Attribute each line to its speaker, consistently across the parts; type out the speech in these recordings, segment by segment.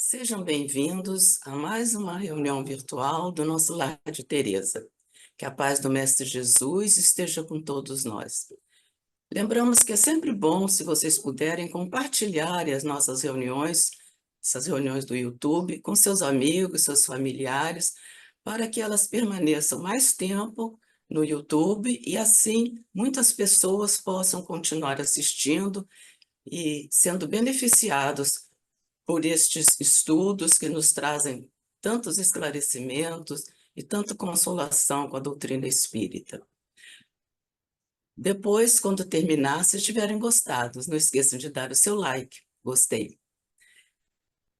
Speaker 1: Sejam bem-vindos a mais uma reunião virtual do nosso Lar de Teresa. Que a paz do Mestre Jesus esteja com todos nós. Lembramos que é sempre bom se vocês puderem compartilhar as nossas reuniões, essas reuniões do YouTube, com seus amigos, seus familiares, para que elas permaneçam mais tempo no YouTube e assim muitas pessoas possam continuar assistindo e sendo beneficiados por estes estudos que nos trazem tantos esclarecimentos e tanta consolação com a doutrina espírita. Depois, quando terminar, se tiverem gostado, não esqueçam de dar o seu like, gostei.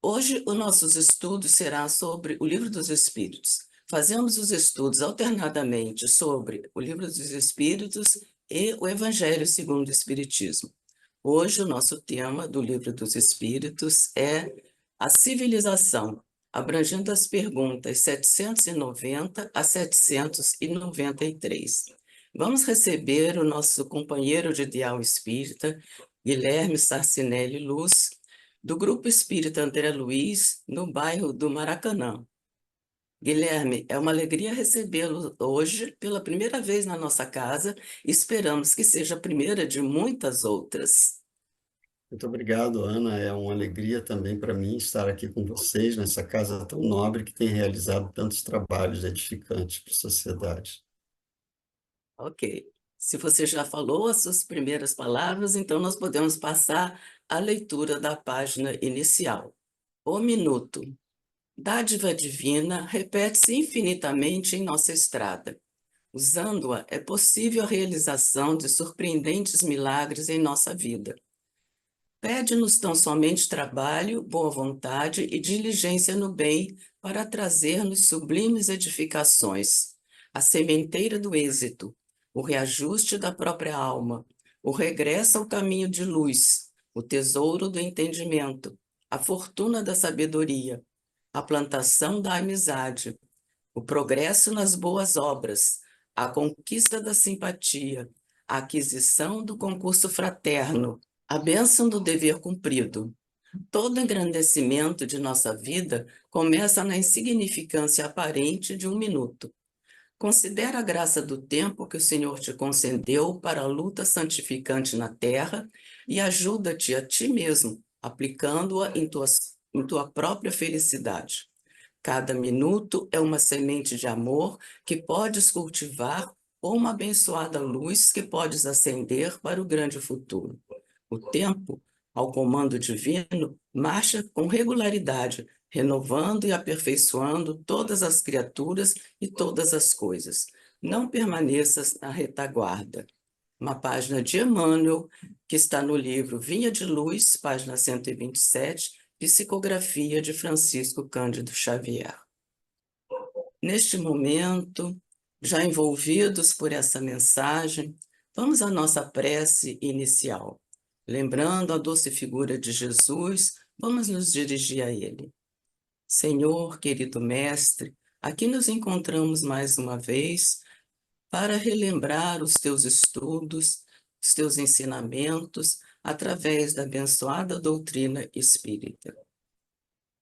Speaker 1: Hoje, os nossos estudos serão sobre o Livro dos Espíritos. Fazemos os estudos alternadamente sobre o Livro dos Espíritos e o Evangelho segundo o Espiritismo. Hoje, o nosso tema do Livro dos Espíritos é a civilização, abrangendo as perguntas 790 a 793. Vamos receber o nosso companheiro de ideal espírita, Guilherme Sarcinelli Luz, do Grupo Espírita André Luiz, no bairro do Maracanã. Guilherme, é uma alegria recebê-lo hoje pela primeira vez na nossa casa e esperamos que seja a primeira de muitas outras.
Speaker 2: Muito obrigado, Ana. É uma alegria também para mim estar aqui com vocês nessa casa tão nobre que tem realizado tantos trabalhos edificantes para a sociedade.
Speaker 1: Ok. Se você já falou as suas primeiras palavras, então nós podemos passar à leitura da página inicial. O minuto. Dádiva divina repete-se infinitamente em nossa estrada. Usando-a, é possível a realização de surpreendentes milagres em nossa vida. Pede-nos tão somente trabalho, boa vontade e diligência no bem para trazer-nos sublimes edificações, a sementeira do êxito, o reajuste da própria alma, o regresso ao caminho de luz, o tesouro do entendimento, a fortuna da sabedoria, a plantação da amizade, o progresso nas boas obras, a conquista da simpatia, a aquisição do concurso fraterno, a bênção do dever cumprido. Todo engrandecimento de nossa vida começa na insignificância aparente de um minuto. Considera a graça do tempo que o Senhor te concedeu para a luta santificante na terra e ajuda-te a ti mesmo, aplicando-a em tua própria felicidade. Cada minuto é uma semente de amor que podes cultivar ou uma abençoada luz que podes acender para o grande futuro. O tempo, ao comando divino, marcha com regularidade, renovando e aperfeiçoando todas as criaturas e todas as coisas. Não permaneças na retaguarda. Uma página de Emmanuel, que está no livro Vinha de Luz, página 127, psicografia de Francisco Cândido Xavier. Neste momento, já envolvidos por essa mensagem, vamos à nossa prece inicial. Lembrando a doce figura de Jesus, vamos nos dirigir a Ele. Senhor, querido Mestre, aqui nos encontramos mais uma vez para relembrar os teus estudos, os teus ensinamentos, através da abençoada doutrina espírita.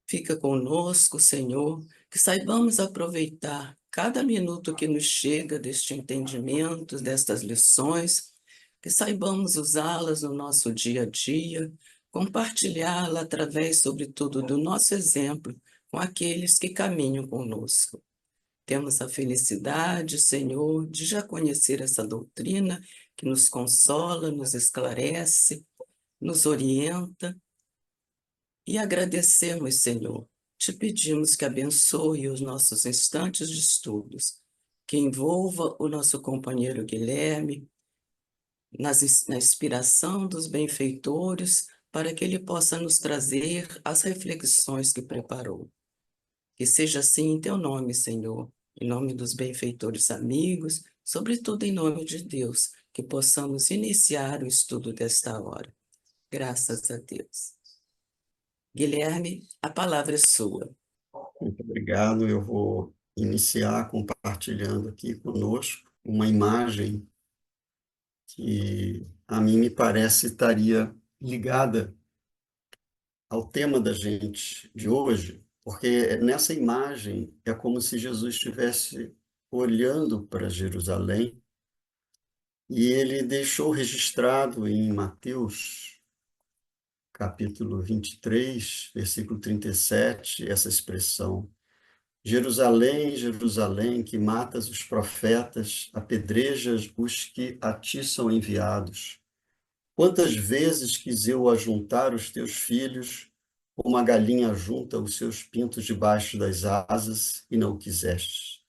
Speaker 1: Fica conosco, Senhor, que saibamos aproveitar cada minuto que nos chega deste entendimento, destas lições, que saibamos usá-las no nosso dia a dia, compartilhá-la através, sobretudo, do nosso exemplo com aqueles que caminham conosco. Temos a felicidade, Senhor, de já conhecer essa doutrina que nos consola, nos esclarece, nos orienta, e agradecemos, Senhor. Te pedimos que abençoe os nossos instantes de estudos, que envolva o nosso companheiro Guilherme na inspiração dos benfeitores, para que ele possa nos trazer as reflexões que preparou. Que seja assim em teu nome, Senhor, em nome dos benfeitores amigos, sobretudo em nome de Deus, que possamos iniciar o estudo desta hora. Graças a Deus. Guilherme, a palavra é sua.
Speaker 2: Muito obrigado. Eu vou iniciar compartilhando aqui conosco uma imagem que a mim me parece estaria ligada ao tema da gente de hoje, porque nessa imagem é como se Jesus estivesse olhando para Jerusalém e ele deixou registrado em Mateus, capítulo 23, versículo 37, essa expressão: Jerusalém, Jerusalém, que matas os profetas, apedrejas os que a ti são enviados. Quantas vezes quis eu ajuntar os teus filhos, como a galinha junta os seus pintos debaixo das asas, e não o quiseste.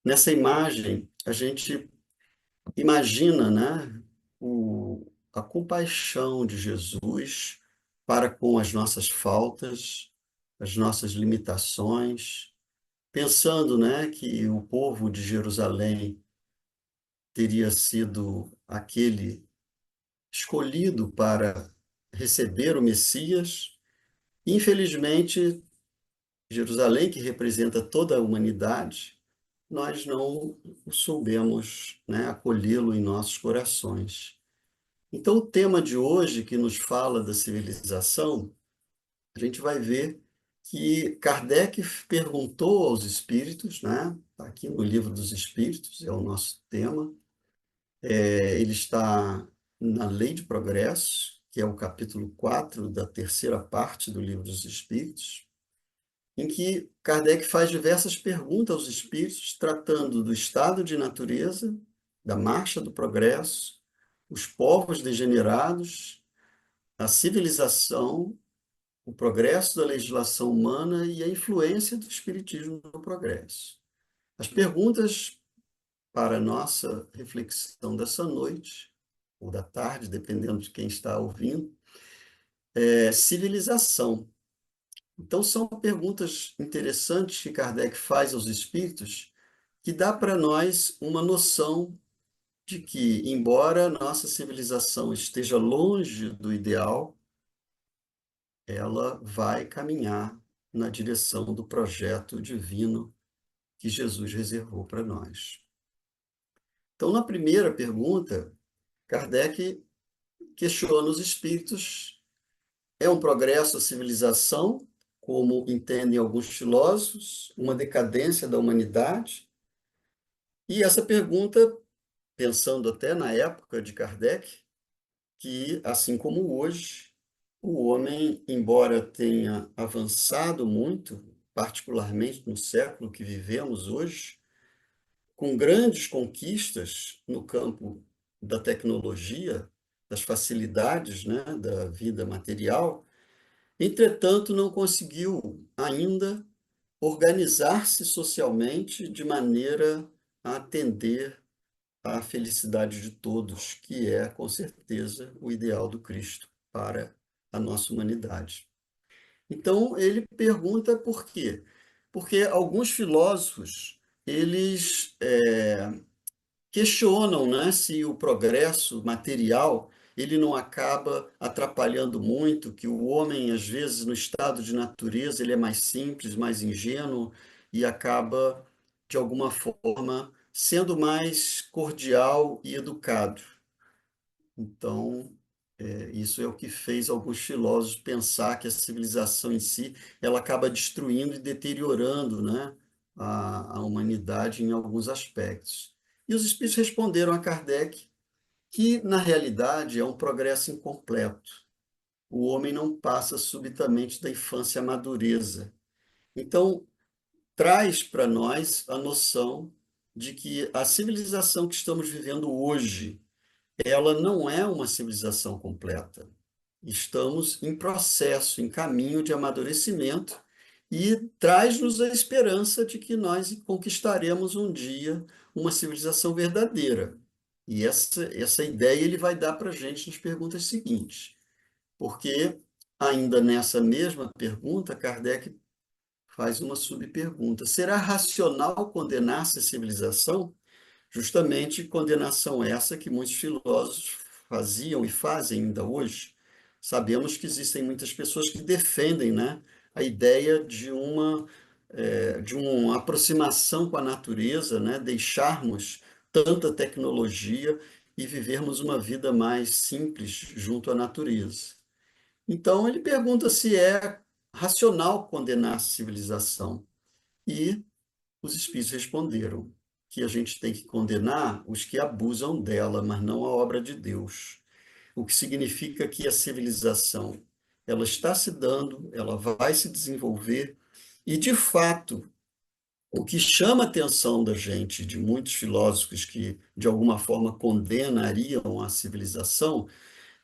Speaker 2: Nessa imagem, a gente imagina, né, a compaixão de Jesus para com as nossas faltas, as nossas limitações, pensando, né, que o povo de Jerusalém teria sido aquele escolhido para receber o Messias. Infelizmente, Jerusalém, que representa toda a humanidade, nós não soubemos, né, acolhê-lo em nossos corações. Então, o tema de hoje, que nos fala da civilização, a gente vai ver que Kardec perguntou aos espíritos, né? Tá aqui no Livro dos Espíritos, é o nosso tema. Ele está na Lei de Progresso, que é o capítulo 4 da terceira parte do Livro dos Espíritos, em que Kardec faz diversas perguntas aos espíritos, tratando do estado de natureza, da marcha do progresso, os povos degenerados, a civilização, o progresso da legislação humana e a influência do espiritismo no progresso. As perguntas para a nossa reflexão dessa noite, ou da tarde, dependendo de quem está ouvindo, é civilização. Então, são perguntas interessantes que Kardec faz aos espíritos, que dá para nós uma noção de que, embora a nossa civilização esteja longe do ideal, ela vai caminhar na direção do projeto divino que Jesus reservou para nós. Então, na primeira pergunta, Kardec questiona os espíritos: é um progresso a civilização, como entendem alguns filósofos, uma decadência da humanidade? E essa pergunta, pensando até na época de Kardec, que, assim como hoje, o homem, embora tenha avançado muito, particularmente no século que vivemos hoje, com grandes conquistas no campo da tecnologia, das facilidades, né, da vida material, entretanto, não conseguiu ainda organizar-se socialmente de maneira a atender à felicidade de todos, que é, com certeza, o ideal do Cristo para a nossa humanidade. Então, ele pergunta por quê? Porque alguns filósofos, eles questionam, né, se o progresso material ele não acaba atrapalhando muito, que o homem, às vezes, no estado de natureza, ele é mais simples, mais ingênuo e acaba, de alguma forma, sendo mais cordial e educado. Então, isso é o que fez alguns filósofos pensar que a civilização em si, ela acaba destruindo e deteriorando, né, a humanidade em alguns aspectos. E os espíritos responderam a Kardec que, na realidade, é um progresso incompleto. O homem não passa subitamente da infância à madureza. Então, traz para nós a noção de que a civilização que estamos vivendo hoje, ela não é uma civilização completa. Estamos em processo, em caminho de amadurecimento e traz-nos a esperança de que nós conquistaremos um dia uma civilização verdadeira. E essa ideia ele vai dar para a gente nas perguntas seguintes, porque ainda nessa mesma pergunta, Kardec faz uma subpergunta: será racional condenar-se a civilização? Justamente condenação essa que muitos filósofos faziam e fazem ainda hoje. Sabemos que existem muitas pessoas que defendem, né, a ideia de uma aproximação com a natureza, né, deixarmos tanta tecnologia e vivermos uma vida mais simples junto à natureza. Então, ele pergunta se é racional condenar a civilização. E os espíritos responderam que a gente tem que condenar os que abusam dela, mas não a obra de Deus. O que significa que a civilização ela está se dando, ela vai se desenvolver, e de fato, o que chama a atenção da gente, de muitos filósofos que de alguma forma condenariam a civilização,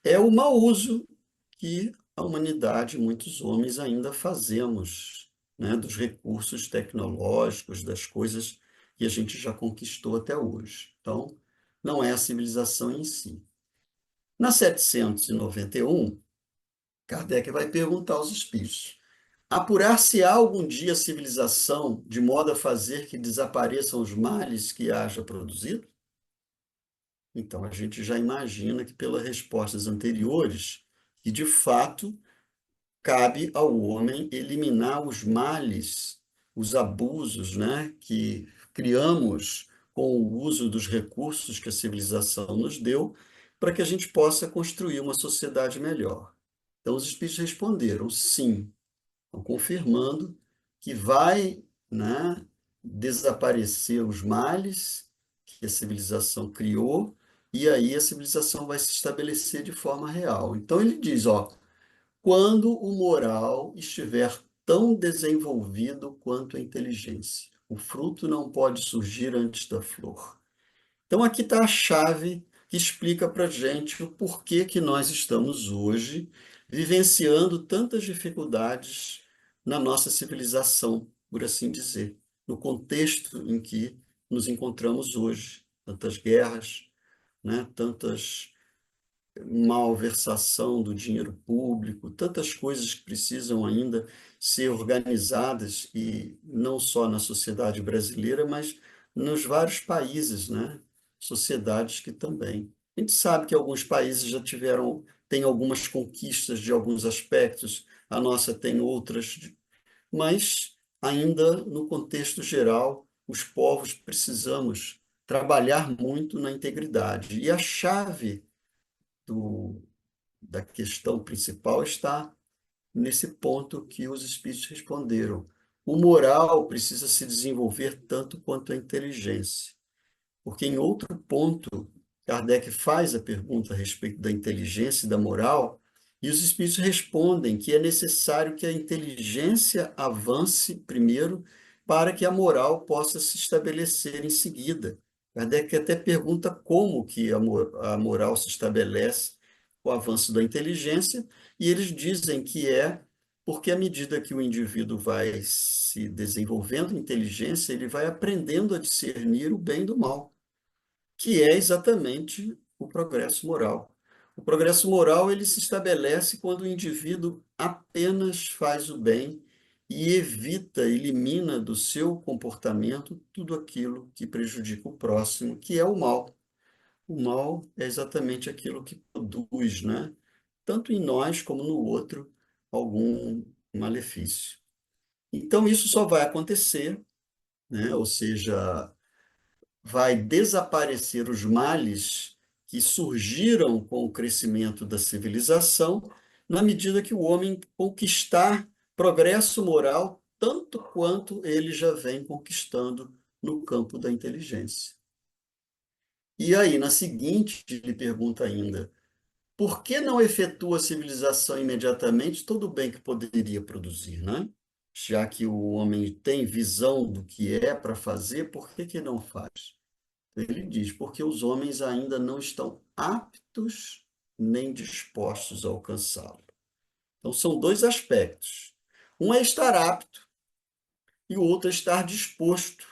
Speaker 2: é o mau uso que a humanidade, muitos homens ainda fazemos, né, dos recursos tecnológicos, das coisas que a gente já conquistou até hoje. Então, não é a civilização em si. Na 791, Kardec vai perguntar aos espíritos: apurar-se-á algum dia a civilização de modo a fazer que desapareçam os males que haja produzido? Então, a gente já imagina que, pelas respostas anteriores, que de fato cabe ao homem eliminar os males, os abusos, né, que criamos com o uso dos recursos que a civilização nos deu, para que a gente possa construir uma sociedade melhor. Então, os espíritos responderam sim, estão confirmando que vai, né, desaparecer os males que a civilização criou, e aí a civilização vai se estabelecer de forma real. Então, ele diz, ó, quando o moral estiver tão desenvolvido quanto a inteligência. O fruto não pode surgir antes da flor. Então, aqui está a chave que explica para a gente o porquê que nós estamos hoje vivenciando tantas dificuldades na nossa civilização, por assim dizer, no contexto em que nos encontramos hoje. Tantas guerras, né? Tantas malversação do dinheiro público, tantas coisas que precisam ainda ser organizadas, e não só na sociedade brasileira, mas nos vários países, né? Sociedades que também. A gente sabe que alguns países já tiveram, têm algumas conquistas de alguns aspectos, a nossa tem outras, mas ainda no contexto geral, os povos precisamos trabalhar muito na integridade. E a chave do, da questão principal está nesse ponto que os espíritos responderam. O moral precisa se desenvolver tanto quanto a inteligência. Porque em outro ponto, Kardec faz a pergunta a respeito da inteligência e da moral, e os espíritos respondem que é necessário que a inteligência avance primeiro para que a moral possa se estabelecer em seguida. Kardec até pergunta como que a moral se estabelece com o avanço da inteligência, e eles dizem que é porque à medida que o indivíduo vai se desenvolvendo em inteligência, ele vai aprendendo a discernir o bem do mal, que é exatamente o progresso moral. O progresso moral ele se estabelece quando o indivíduo apenas faz o bem e evita, elimina do seu comportamento tudo aquilo que prejudica o próximo, que é o mal. O mal é exatamente aquilo que produz, né? Tanto em nós como no outro, algum malefício. Então, isso só vai acontecer, né? Ou seja, vai desaparecer os males que surgiram com o crescimento da civilização, na medida que o homem conquistar progresso moral, tanto quanto ele já vem conquistando no campo da inteligência. E aí, na seguinte, ele pergunta ainda: por que não efetua a civilização imediatamente todo o bem que poderia produzir, né? Já que o homem tem visão do que é para fazer, por que que não faz? Ele diz, porque os homens ainda não estão aptos nem dispostos a alcançá-lo. Então, são dois aspectos. Um é estar apto e o outro é estar disposto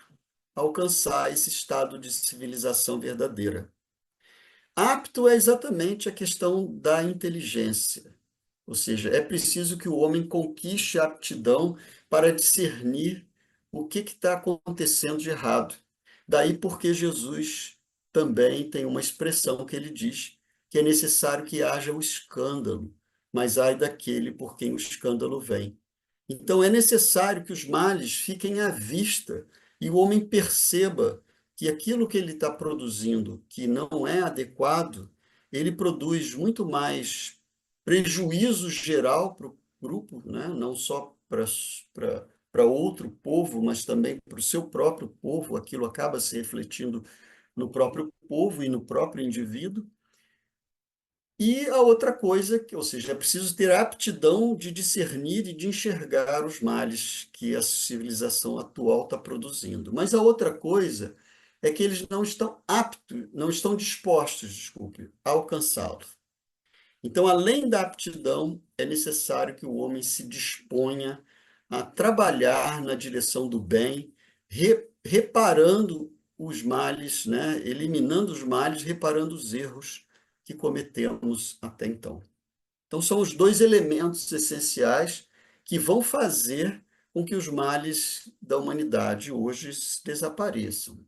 Speaker 2: a alcançar esse estado de civilização verdadeira. Apto é exatamente a questão da inteligência, ou seja, é preciso que o homem conquiste a aptidão para discernir o que está acontecendo de errado. Daí porque Jesus também tem uma expressão que ele diz que é necessário que haja o escândalo, mas ai daquele por quem o escândalo vem. Então é necessário que os males fiquem à vista e o homem perceba que aquilo que ele está produzindo, que não é adequado, ele produz muito mais prejuízo geral para o grupo, né? Não só para outro povo, mas também para o seu próprio povo, aquilo acaba se refletindo no próprio povo e no próprio indivíduo. E a outra coisa, ou seja, é preciso ter a aptidão de discernir e de enxergar os males que a civilização atual está produzindo. Mas a outra coisa é que eles não estão aptos, não estão dispostos, desculpe, a alcançá-lo. Então, além da aptidão, é necessário que o homem se disponha a trabalhar na direção do bem, reparando os males, né? Eliminando os males, reparando os erros que cometemos até então. Então, são os dois elementos essenciais que vão fazer com que os males da humanidade hoje desapareçam.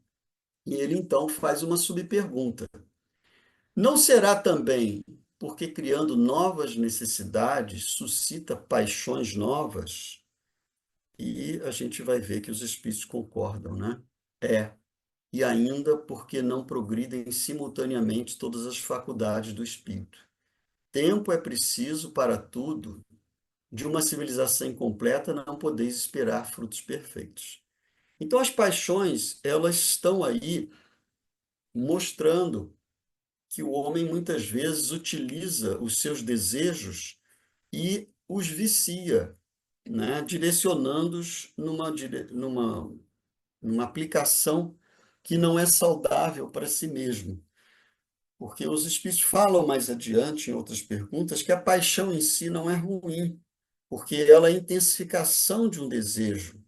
Speaker 2: E ele, então, faz uma subpergunta. Não será também porque criando novas necessidades suscita paixões novas? E a gente vai ver que os espíritos concordam, né? É. E ainda porque não progridem simultaneamente todas as faculdades do espírito. Tempo é preciso para tudo. De uma civilização incompleta não podeis esperar frutos perfeitos. Então as paixões, elas estão aí mostrando que o homem muitas vezes utiliza os seus desejos e os vicia, né? Direcionando-os numa aplicação que não é saudável para si mesmo. Porque os espíritos falam mais adiante, em outras perguntas, que a paixão em si não é ruim, porque ela é a intensificação de um desejo.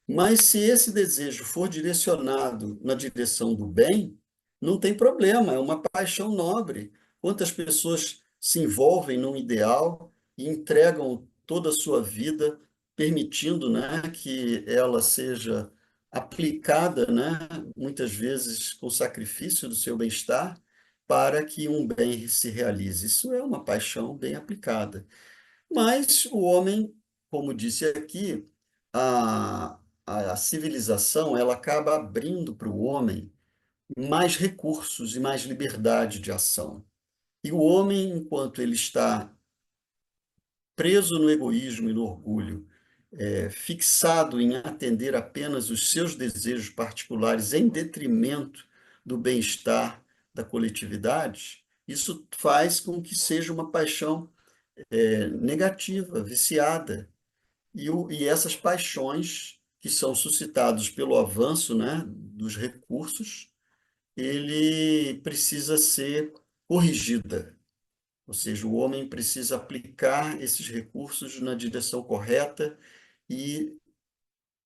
Speaker 2: Mas se esse desejo for direcionado na direção do bem, não tem problema, é uma paixão nobre. Quantas pessoas se envolvem num ideal e entregam toda a sua vida, permitindo, né, que ela seja aplicada, né, muitas vezes com sacrifício do seu bem-estar, para que um bem se realize. Isso é uma paixão bem aplicada. Mas o homem, como disse aqui, a civilização ela acaba abrindo para o homem mais recursos e mais liberdade de ação. E o homem, enquanto ele está preso no egoísmo e no orgulho, fixado em atender apenas os seus desejos particulares em detrimento do bem-estar da coletividade, isso faz com que seja uma paixão negativa, viciada. E essas paixões que são suscitadas pelo avanço, né, dos recursos, ele precisa ser corrigida. Ou seja, o homem precisa aplicar esses recursos na direção correta e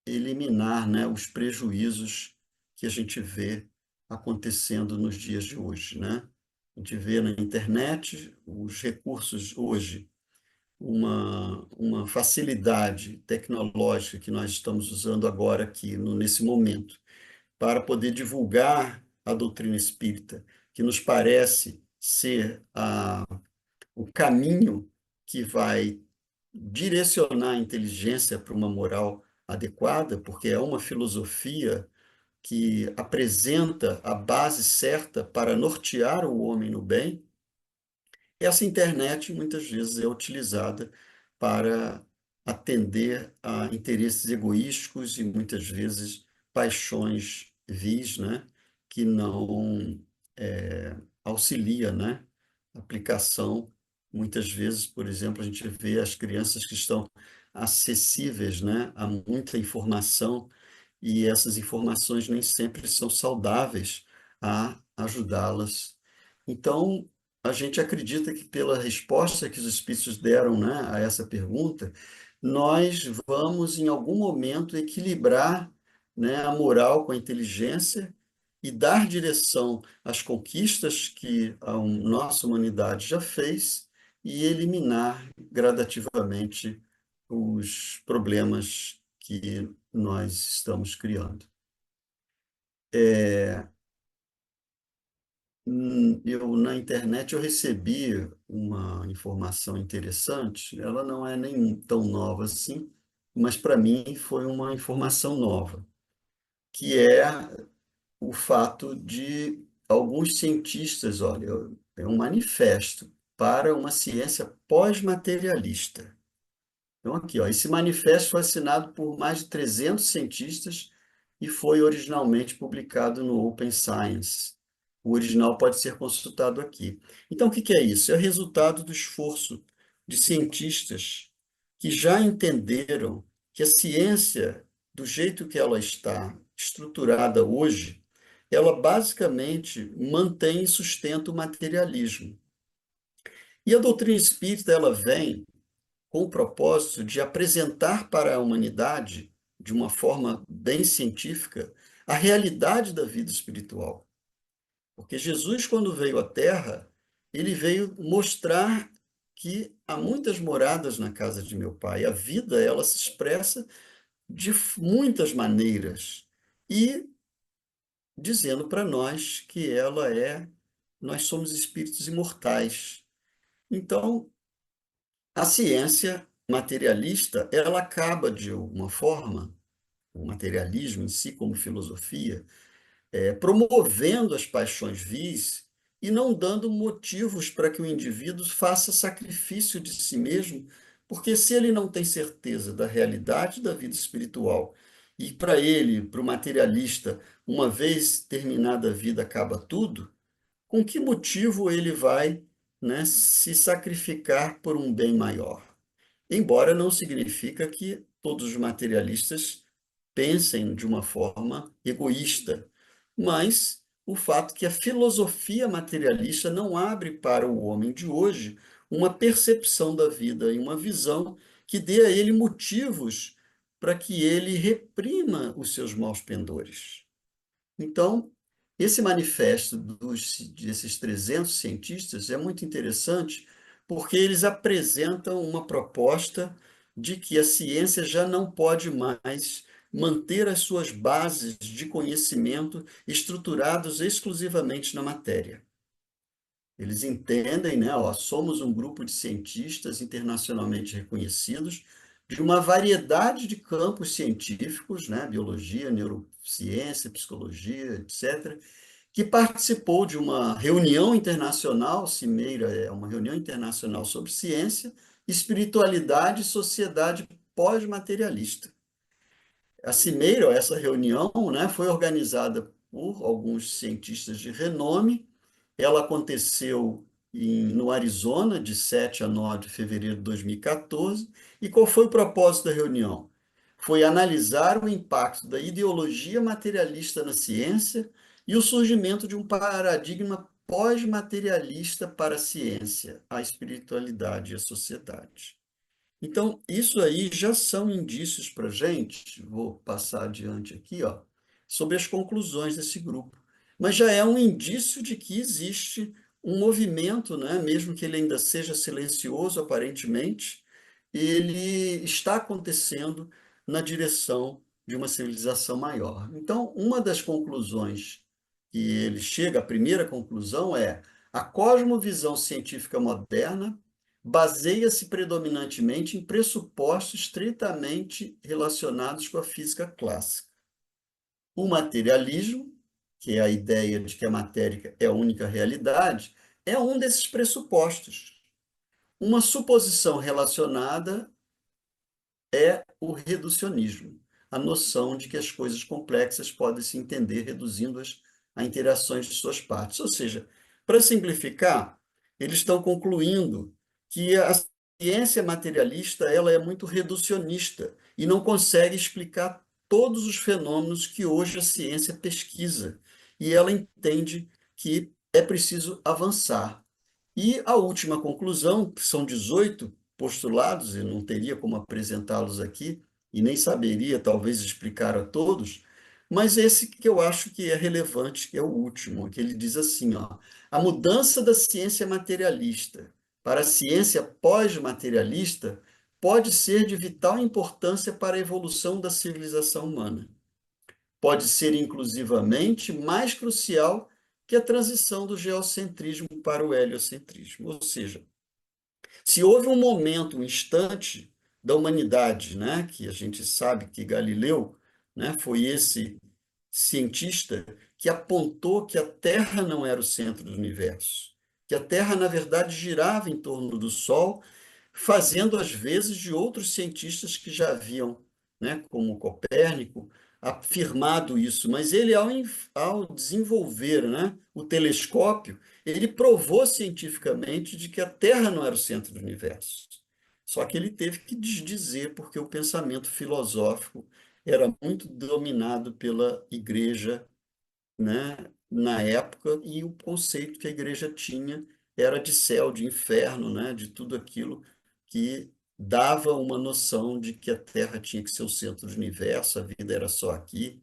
Speaker 2: eliminar, né, os prejuízos que a gente vê acontecendo nos dias de hoje, né? A gente vê na internet os recursos hoje uma facilidade tecnológica que nós estamos usando agora aqui, nesse momento, para poder divulgar a doutrina espírita, que nos parece ser o caminho que vai direcionar a inteligência para uma moral adequada, porque é uma filosofia que apresenta a base certa para nortear o homem no bem. Essa internet muitas vezes é utilizada para atender a interesses egoísticos e muitas vezes paixões vis, né, que não auxilia, né, a aplicação. Muitas vezes, por exemplo, a gente vê as crianças que estão acessíveis, né, a muita informação e essas informações nem sempre são saudáveis a ajudá-las. Então, a gente acredita que pela resposta que os espíritos deram, né, a essa pergunta, nós vamos, em algum momento, equilibrar, né, a moral com a inteligência e dar direção às conquistas que a nossa humanidade já fez e eliminar gradativamente os problemas que nós estamos criando. Na internet eu recebi uma informação interessante, ela não é nem tão nova assim, mas para mim foi uma informação nova, que é o fato de alguns cientistas, olha, é um manifesto para uma ciência pós-materialista. Então, aqui, ó, esse manifesto foi assinado por mais de 300 cientistas e foi originalmente publicado no Open Science. O original pode ser consultado aqui. Então, o que que é isso? É o resultado do esforço de cientistas que já entenderam que a ciência, do jeito que ela está estruturada hoje, ela basicamente mantém e sustenta o materialismo. E a doutrina espírita, ela vem com o propósito de apresentar para a humanidade, de uma forma bem científica, a realidade da vida espiritual. Porque Jesus, quando veio à Terra, ele veio mostrar que há muitas moradas na casa de meu Pai. A vida, ela se expressa de muitas maneiras e dizendo para nós que nós somos espíritos imortais. Então, a ciência materialista, ela acaba, de alguma forma, o materialismo em si, como filosofia, promovendo as paixões vis e não dando motivos para que o indivíduo faça sacrifício de si mesmo, porque se ele não tem certeza da realidade da vida espiritual, e para ele, para o materialista, uma vez terminada a vida, acaba tudo, com que motivo ele vai, né, se sacrificar por um bem maior? Embora não significa que todos os materialistas pensem de uma forma egoísta, mas o fato que a filosofia materialista não abre para o homem de hoje uma percepção da vida e uma visão que dê a ele motivos para que ele reprima os seus maus pendores. Então, esse manifesto desses 300 cientistas é muito interessante porque eles apresentam uma proposta de que a ciência já não pode mais manter as suas bases de conhecimento estruturados exclusivamente na matéria. Eles entendem, né, ó, somos um grupo de cientistas internacionalmente reconhecidos de uma variedade de campos científicos, né, biologia, neurociência, psicologia, etc., que participou de uma reunião internacional, Cimeira é uma reunião internacional sobre ciência, espiritualidade e sociedade pós-materialista. A Cimeira, essa reunião, né, foi organizada por alguns cientistas de renome. Ela aconteceu no Arizona, de 7 a 9 de fevereiro de 2014. E qual foi o propósito da reunião? Foi analisar o impacto da ideologia materialista na ciência e o surgimento de um paradigma pós-materialista para a ciência, a espiritualidade e a sociedade. Então, isso aí já são indícios para a gente, vou passar adiante aqui, ó, sobre as conclusões desse grupo. Mas já é um indício de que existe um movimento, né, mesmo que ele ainda seja silencioso aparentemente, ele está acontecendo na direção de uma civilização maior. Então, uma das conclusões que ele chega, a primeira conclusão é a cosmovisão científica moderna baseia-se predominantemente em pressupostos estritamente relacionados com a física clássica. O materialismo, que é a ideia de que a matéria é a única realidade, é um desses pressupostos. Uma suposição relacionada é o reducionismo, a noção de que as coisas complexas podem se entender reduzindo-as a interações de suas partes. Ou seja, para simplificar, eles estão concluindo que a ciência materialista ela é muito reducionista e não consegue explicar todos os fenômenos que hoje a ciência pesquisa. E ela entende que é preciso avançar. E a última conclusão, que são 18 postulados, eu não teria como apresentá-los aqui, e nem saberia, talvez, explicar a todos, mas esse que eu acho que é relevante, que é o último, que ele diz assim, ó, a mudança da ciência materialista para a ciência pós-materialista pode ser de vital importância para a evolução da civilização humana. Pode ser, inclusivamente, mais crucial que a transição do geocentrismo para o heliocentrismo. Ou seja, se houve um momento, um instante da humanidade, né, que a gente sabe que Galileu, né, foi esse cientista que apontou que a Terra não era o centro do universo, que que a Terra, na verdade, girava em torno do Sol, fazendo às vezes de outros cientistas que já haviam, né, como Copérnico, afirmado isso. Mas ele, ao desenvolver, né, o telescópio, ele provou cientificamente de que a Terra não era o centro do universo. Só que ele teve que desdizer, porque o pensamento filosófico era muito dominado pela Igreja, né, na época, e o conceito que a igreja tinha era de céu, de inferno, né, de tudo aquilo que dava uma noção de que a Terra tinha que ser o centro do universo, a vida era só aqui.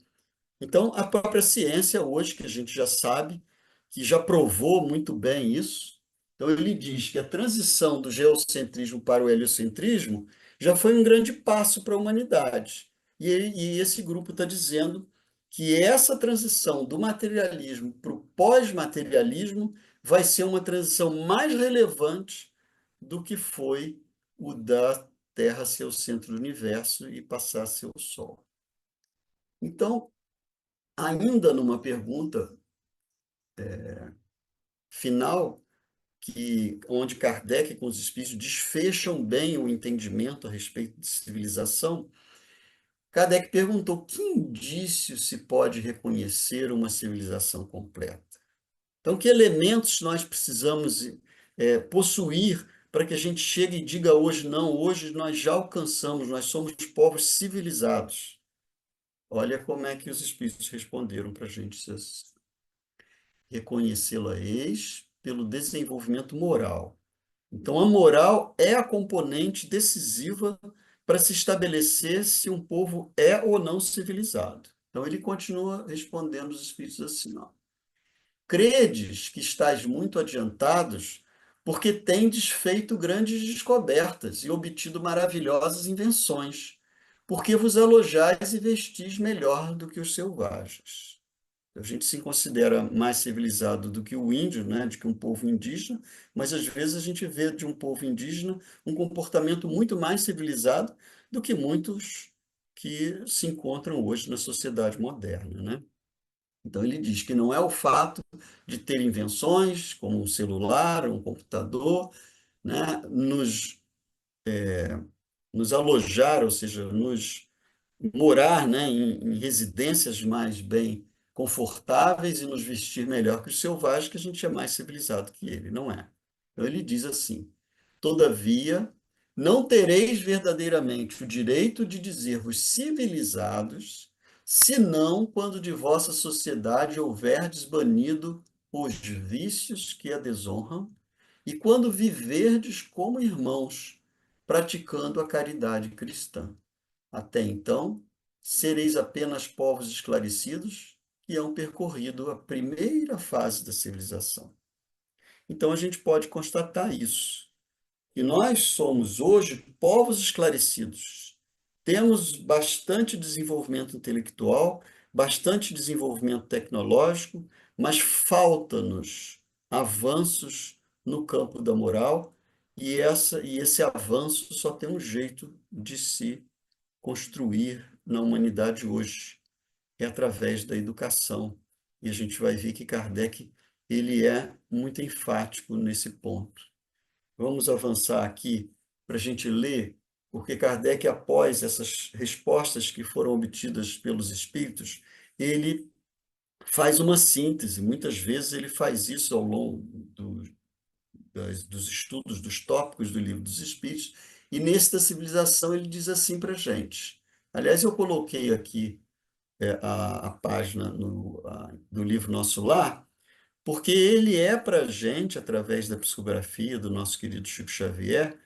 Speaker 2: Então, a própria ciência, hoje, que a gente já sabe, que já provou muito bem isso, então ele diz que a transição do geocentrismo para o heliocentrismo já foi um grande passo para a humanidade. E esse grupo está dizendo que essa transição do materialismo para o pós-materialismo vai ser uma transição mais relevante do que foi o da Terra ser o centro do universo e passar a ser o Sol. Então, ainda numa pergunta final, onde Kardec com os espíritos desfecham bem o entendimento a respeito de civilização, Kardec perguntou: que indício se pode reconhecer uma civilização completa? Então, que elementos nós precisamos possuir para que a gente chegue e diga hoje, não, hoje nós já alcançamos, nós somos povos civilizados. Olha como é que os espíritos responderam para a gente. Reconhecê-la-eis pelo desenvolvimento moral. Então, a moral é a componente decisiva para se estabelecer se um povo é ou não civilizado. Então, ele continua respondendo os espíritos assim, ó. Credes que estáis muito adiantados, porque tendes feito grandes descobertas e obtido maravilhosas invenções, porque vos alojais e vestis melhor do que os selvagens. A gente se considera mais civilizado do que o índio, né, de que um povo indígena, mas às vezes a gente vê de um povo indígena um comportamento muito mais civilizado do que muitos que se encontram hoje na sociedade moderna, né? Então ele diz que não é o fato de ter invenções, como um celular, um computador, né, nos alojar, ou seja, nos morar, né, em residências mais bem confortáveis e nos vestir melhor que os selvagens, que a gente é mais civilizado que ele, não é? Então ele diz assim: todavia, não tereis verdadeiramente o direito de dizer-vos civilizados, senão quando de vossa sociedade houverdes banido os vícios que a desonram, e quando viverdes como irmãos, praticando a caridade cristã. Até então, sereis apenas povos esclarecidos que hão percorrido a primeira fase da civilização. Então, a gente pode constatar isso, que nós somos hoje povos esclarecidos. Temos bastante desenvolvimento intelectual, bastante desenvolvimento tecnológico, mas falta-nos avanços no campo da moral, e esse avanço só tem um jeito de se construir na humanidade hoje, é através da educação. E a gente vai ver que Kardec ele é muito enfático nesse ponto. Vamos avançar aqui para a gente ler, porque Kardec, após essas respostas que foram obtidas pelos espíritos, ele faz uma síntese. Muitas vezes ele faz isso ao longo dos estudos dos tópicos do Livro dos Espíritos, e nesse da civilização ele diz assim para a gente. Aliás, eu coloquei aqui a página do livro Nosso Lar, porque ele é para a gente, através da psicografia do nosso querido Chico Xavier,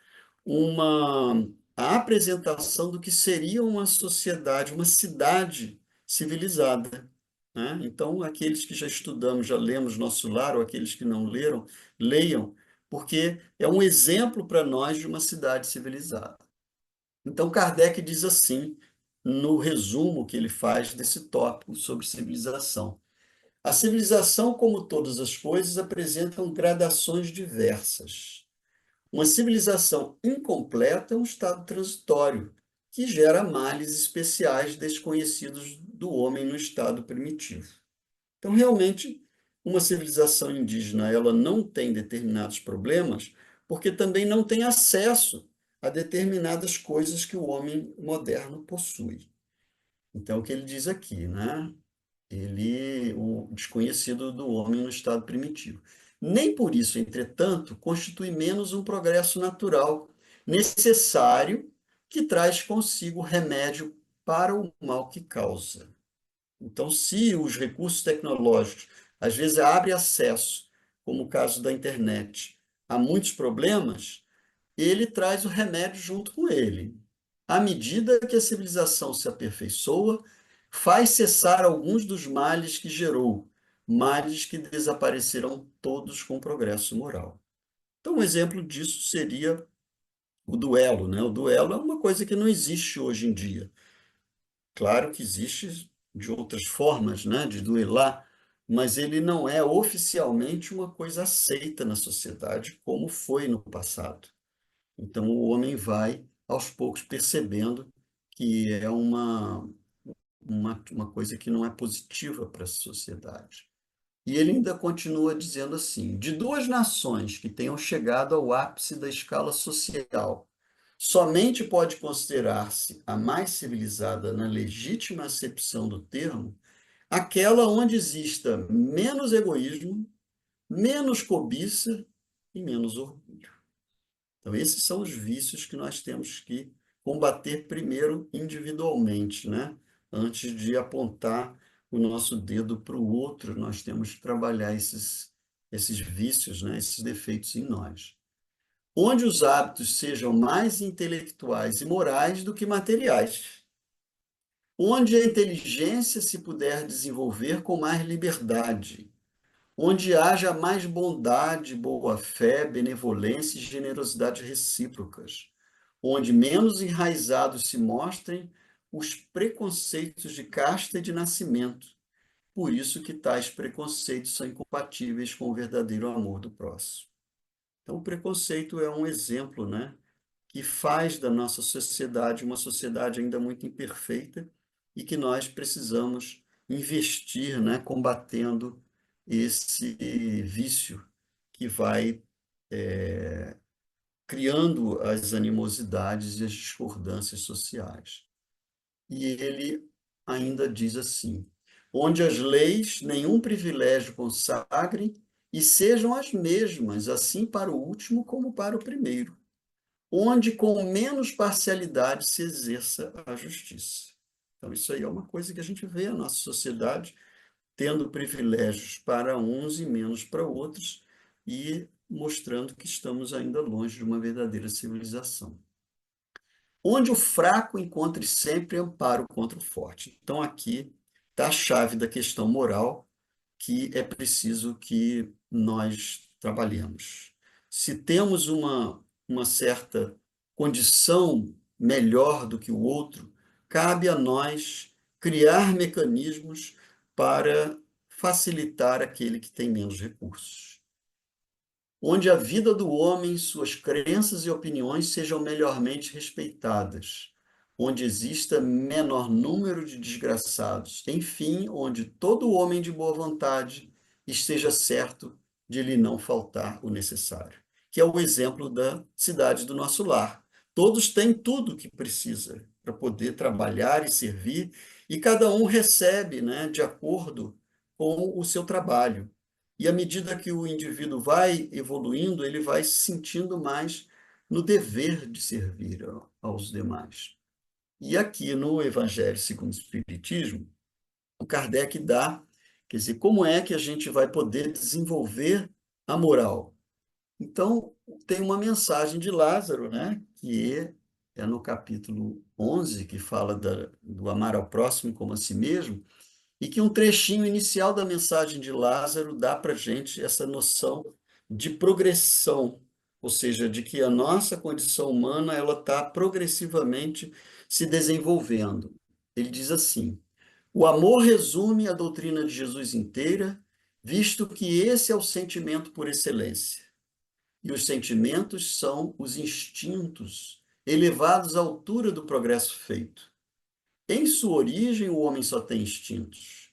Speaker 2: a apresentação do que seria uma sociedade, uma cidade civilizada, né? Então, aqueles que já estudamos, já lemos Nosso Lar, ou aqueles que não leram, leiam, porque é um exemplo para nós de uma cidade civilizada. Então, Kardec diz assim, no resumo que ele faz desse tópico sobre civilização. A civilização, como todas as coisas, apresentam gradações diversas. Uma civilização incompleta é um estado transitório, que gera males especiais desconhecidos do homem no estado primitivo. Então, realmente, uma civilização indígena ela não tem determinados problemas porque também não tem acesso a determinadas coisas que o homem moderno possui. Então, o que ele diz aqui, né? O desconhecido do homem no estado primitivo. Nem por isso, entretanto, constitui menos um progresso natural necessário que traz consigo remédio para o mal que causa. Então, se os recursos tecnológicos às vezes abrem acesso, como o caso da internet, a muitos problemas, ele traz o remédio junto com ele. À medida que a civilização se aperfeiçoa, faz cessar alguns dos males que gerou, males que desaparecerão todos com o progresso moral. Então, um exemplo disso seria o duelo, né? O duelo é uma coisa que não existe hoje em dia. Claro que existe de outras formas, né, de duelar, mas ele não é oficialmente uma coisa aceita na sociedade como foi no passado. Então, o homem vai, aos poucos, percebendo que é uma coisa que não é positiva para a sociedade. E ele ainda continua dizendo assim: de duas nações que tenham chegado ao ápice da escala social, somente pode considerar-se a mais civilizada na legítima acepção do termo aquela onde exista menos egoísmo, menos cobiça e menos orgulho. Então, esses são os vícios que nós temos que combater primeiro individualmente, né? Antes de apontar o nosso dedo para o outro, nós temos que trabalhar esses vícios, né? Esses defeitos em nós. Onde os hábitos sejam mais intelectuais e morais do que materiais. Onde a inteligência se puder desenvolver com mais liberdade. Onde haja mais bondade, boa-fé, benevolência e generosidade recíprocas, onde menos enraizados se mostrem os preconceitos de casta e de nascimento. Por isso que tais preconceitos são incompatíveis com o verdadeiro amor do próximo. Então, o preconceito é um exemplo, né, que faz da nossa sociedade uma sociedade ainda muito imperfeita e que nós precisamos investir, né, combatendo esse vício que vai criando as animosidades e as discordâncias sociais. E ele ainda diz assim: onde as leis nenhum privilégio consagrem e sejam as mesmas, assim para o último como para o primeiro, onde com menos parcialidade se exerça a justiça. Então, isso aí é uma coisa que a gente vê na nossa sociedade, tendo privilégios para uns e menos para outros, e mostrando que estamos ainda longe de uma verdadeira civilização. Onde o fraco encontre sempre amparo contra o forte. Então, aqui está a chave da questão moral que é preciso que nós trabalhemos. Se temos uma certa condição melhor do que o outro, cabe a nós criar mecanismos para facilitar aquele que tem menos recursos. Onde a vida do homem, suas crenças e opiniões sejam melhormente respeitadas, onde exista menor número de desgraçados, enfim, onde todo homem de boa vontade esteja certo de lhe não faltar o necessário, que é o exemplo da cidade do nosso lar. Todos têm tudo o que precisa para poder trabalhar e servir, e cada um recebe, né, de acordo com o seu trabalho. E à medida que o indivíduo vai evoluindo, ele vai se sentindo mais no dever de servir aos demais. E aqui no Evangelho segundo o Espiritismo, o Kardec dá, quer dizer, como é que a gente vai poder desenvolver a moral? Então, tem uma mensagem de Lázaro, né, que é no capítulo 11, que fala do amar ao próximo como a si mesmo, e que um trechinho inicial da mensagem de Lázaro dá para a gente essa noção de progressão, ou seja, de que a nossa condição humana ela está progressivamente se desenvolvendo. Ele diz assim: o amor resume a doutrina de Jesus inteira, visto que esse é o sentimento por excelência. E os sentimentos são os instintos elevados à altura do progresso feito. Em sua origem, o homem só tem instintos.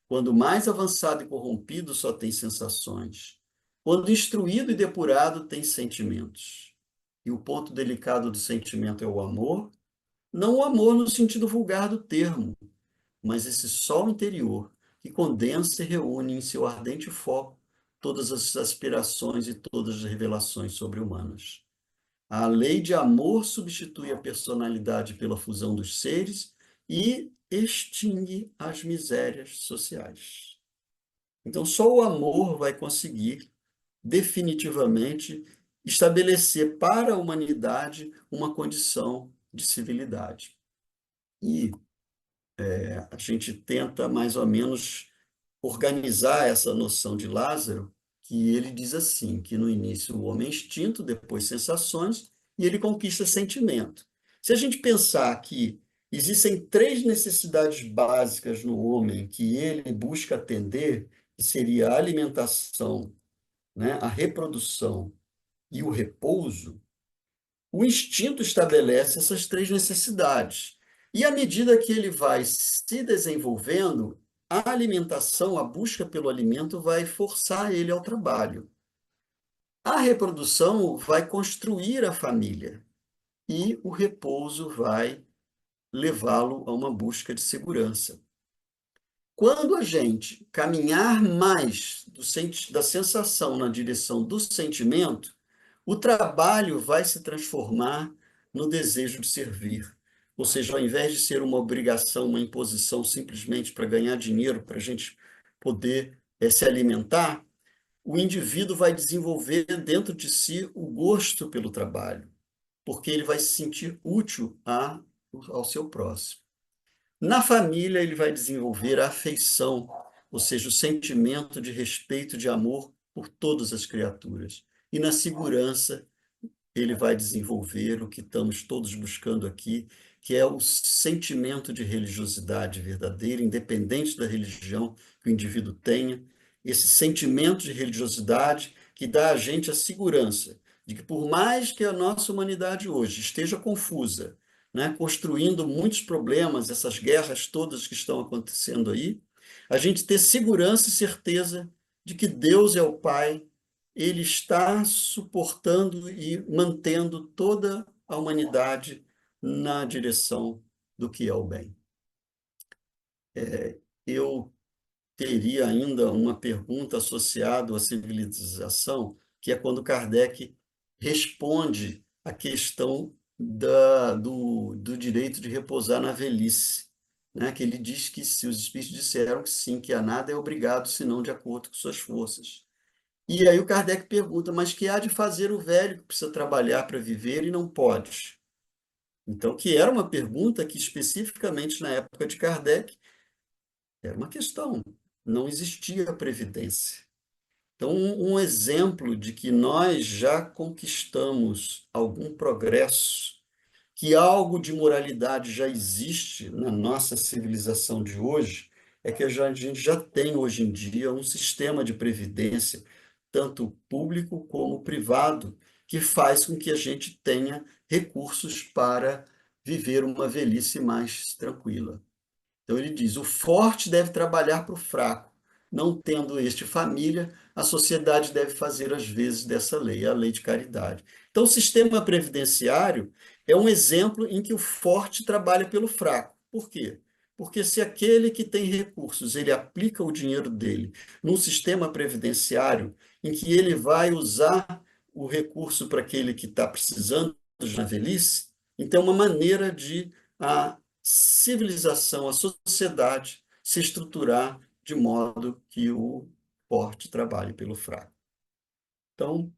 Speaker 2: Quando mais avançado e corrompido, só tem sensações. Quando instruído e depurado, tem sentimentos. E o ponto delicado do sentimento é o amor, não o amor no sentido vulgar do termo, mas esse sol interior que condensa e reúne em seu ardente foco todas as aspirações e todas as revelações sobre-humanas. A lei de amor substitui a personalidade pela fusão dos seres e extingue as misérias sociais. Então, só o amor vai conseguir definitivamente estabelecer para a humanidade uma condição de civilidade. E a gente tenta mais ou menos organizar essa noção de Lázaro, que ele diz assim, que no início o homem é instinto, depois sensações, e ele conquista sentimento. Se a gente pensar que existem três necessidades básicas no homem que ele busca atender, que seria a alimentação, né, a reprodução e o repouso, o instinto estabelece essas três necessidades. E à medida que ele vai se desenvolvendo, a alimentação, a busca pelo alimento, vai forçar ele ao trabalho. A reprodução vai construir a família e o repouso vai levá-lo a uma busca de segurança. Quando a gente caminhar mais da sensação na direção do sentimento, o trabalho vai se transformar no desejo de servir. Ou seja, ao invés de ser uma obrigação, uma imposição simplesmente para ganhar dinheiro, para a gente poder se alimentar, o indivíduo vai desenvolver dentro de si o gosto pelo trabalho, porque ele vai se sentir útil ao seu próximo. Na família, ele vai desenvolver a afeição, ou seja, o sentimento de respeito, de amor por todas as criaturas. E na segurança, ele vai desenvolver o que estamos todos buscando aqui, que é o sentimento de religiosidade verdadeira, independente da religião que o indivíduo tenha, esse sentimento de religiosidade que dá a gente a segurança de que, por mais que a nossa humanidade hoje esteja confusa, né, construindo muitos problemas, essas guerras todas que estão acontecendo aí, a gente ter segurança e certeza de que Deus é o Pai, ele está suportando e mantendo toda a humanidade na direção do que é o bem. Eu teria ainda uma pergunta associada à civilização, que é quando Kardec responde à questão do direito de repousar na velhice, né? Que ele diz que se os espíritos disseram que sim, que a nada é obrigado, senão de acordo com suas forças. E aí o Kardec pergunta, mas que há de fazer o velho que precisa trabalhar para viver e não pode? Então, que era uma pergunta que especificamente na época de Kardec era uma questão. Não existia previdência. Então, um exemplo de que nós já conquistamos algum progresso, que algo de moralidade já existe na nossa civilização de hoje, é que a gente já tem hoje em dia um sistema de previdência, tanto público como privado, que faz com que a gente tenha recursos para viver uma velhice mais tranquila. Então ele diz: o forte deve trabalhar para o fraco. Não tendo este família, a sociedade deve fazer as vezes dessa lei, a lei de caridade. Então, o sistema previdenciário é um exemplo em que o forte trabalha pelo fraco. Por quê? Porque se aquele que tem recursos, ele aplica o dinheiro dele num sistema previdenciário em que ele vai usar o recurso para aquele que está precisando na velhice, então é uma maneira de a civilização, a sociedade se estruturar de modo que o forte trabalhe pelo fraco. Então,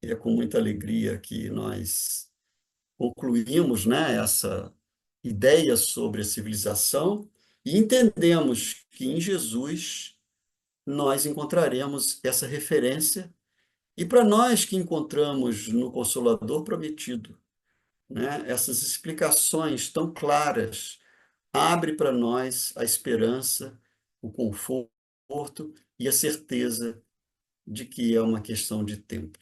Speaker 2: é com muita alegria que nós concluímos, né, essa ideia sobre a civilização e entendemos que em Jesus nós encontraremos essa referência e para nós que encontramos no Consolador Prometido, né, essas explicações tão claras abre para nós a esperança, o conforto e a certeza de que é uma questão de tempo,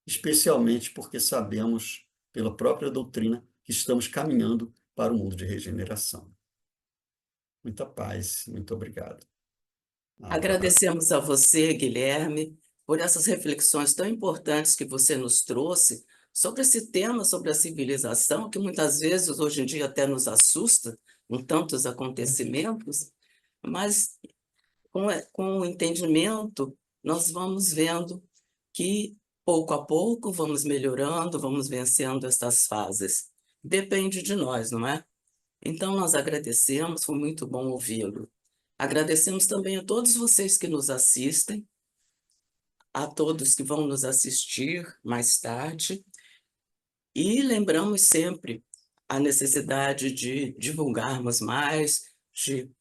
Speaker 2: especialmente porque sabemos, pela própria doutrina, que estamos caminhando para o mundo de regeneração. Muita paz, muito obrigado.
Speaker 1: Agradecemos a você, Guilherme, por essas reflexões tão importantes que você nos trouxe sobre esse tema, sobre a civilização, que muitas vezes hoje em dia até nos assusta com tantos acontecimentos, mas com o entendimento nós vamos vendo que pouco a pouco vamos melhorando, vamos vencendo essas fases. Depende de nós, não é? Então nós agradecemos, foi muito bom ouvi-lo. Agradecemos também a todos vocês que nos assistem, a todos que vão nos assistir mais tarde, e lembramos sempre a necessidade de divulgarmos mais, de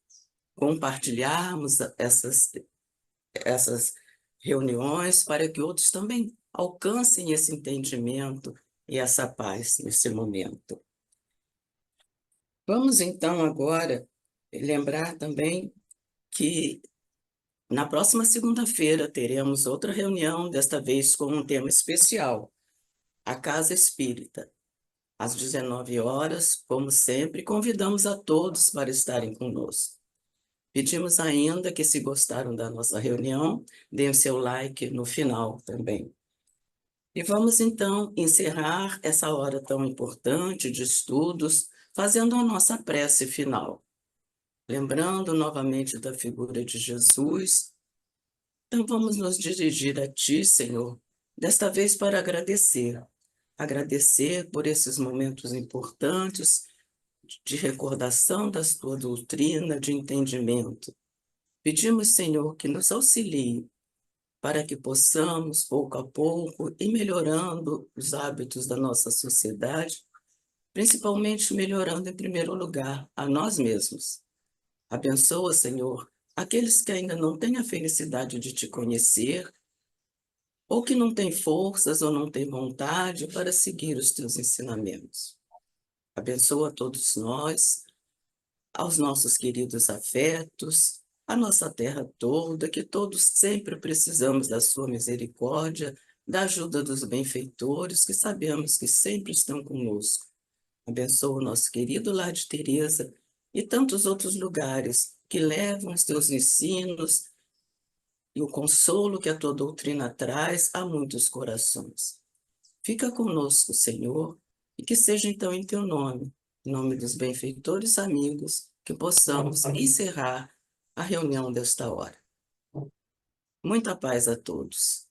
Speaker 1: compartilharmos essas reuniões para que outros também alcancem esse entendimento e essa paz nesse momento. Vamos então agora lembrar também que na próxima segunda-feira teremos outra reunião, desta vez com um tema especial, a Casa Espírita. Às 19 horas, como sempre, convidamos a todos para estarem conosco. Pedimos ainda que, se gostaram da nossa reunião, deem o seu like no final também. E vamos então encerrar essa hora tão importante de estudos, fazendo a nossa prece final. Lembrando novamente da figura de Jesus. Então vamos nos dirigir a Ti, Senhor, desta vez para agradecer. Agradecer por esses momentos importantes de recordação da Tua doutrina, de entendimento. Pedimos, Senhor, que nos auxilie para que possamos, pouco a pouco, ir melhorando os hábitos da nossa sociedade, principalmente melhorando, em primeiro lugar, a nós mesmos. Abençoa, Senhor, aqueles que ainda não têm a felicidade de Te conhecer, ou que não têm forças ou não têm vontade para seguir os Teus ensinamentos. Abençoa todos nós, aos nossos queridos afetos, a nossa terra toda, que todos sempre precisamos da sua misericórdia, da ajuda dos benfeitores, que sabemos que sempre estão conosco. Abençoa o nosso querido Lar de Teresa e tantos outros lugares que levam os teus ensinos e o consolo que a tua doutrina traz a muitos corações. Fica conosco, Senhor, e que seja então em teu nome, em nome dos benfeitores amigos, que possamos encerrar a reunião desta hora. Muita paz a todos.